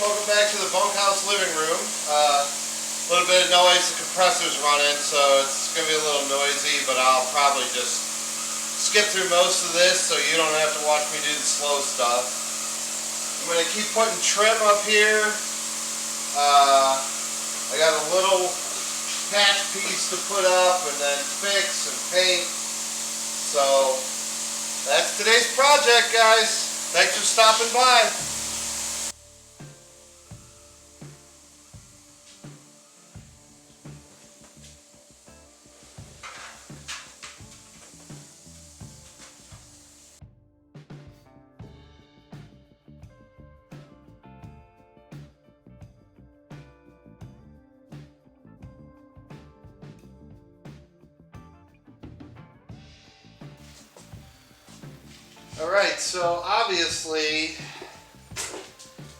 welcome back to the bunkhouse living room. A little bit of noise, the compressor's running, so it's going to be a little noisy, but I'll probably just skip through most of this so you don't have to watch me do the slow stuff. I'm going to keep putting trim up here. I got a little patch piece to put up and then fix and paint. So that's today's project, guys. Thanks for stopping by. Alright, so obviously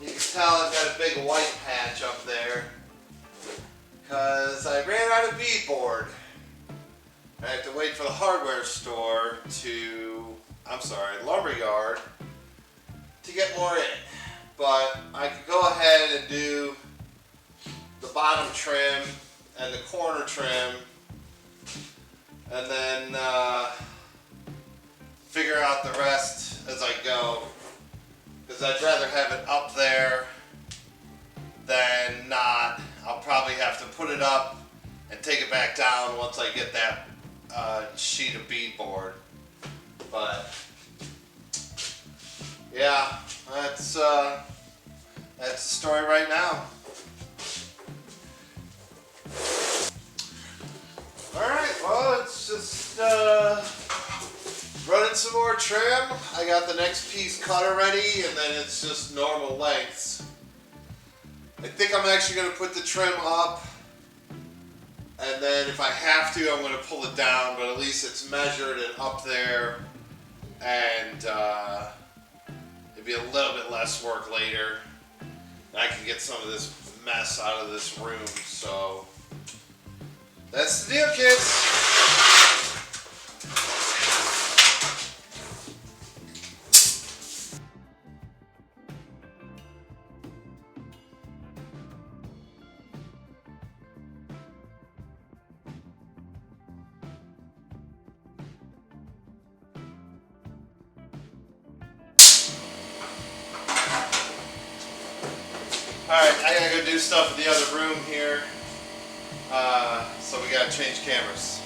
you can tell I've got a big white patch up there because I ran out of beadboard. I have to wait for the hardware store lumberyard to get more in. But I could go ahead and do the bottom trim and the corner trim and then figure out the rest as I go, because I'd rather have it up there than not. I'll probably have to put it up and take it back down once I get that sheet of beadboard. But yeah, that's the story right now. Alright, well, it's just running some more trim. I got the next piece cut already, and then it's just normal lengths. I think I'm actually going to put the trim up, and then if I have to, I'm going to pull it down, but at least it's measured and up there, and it'd be a little bit less work later. I can get some of this mess out of this room, so that's the deal, kids. Alright, I gotta go do stuff in the other room here, so we gotta change cameras.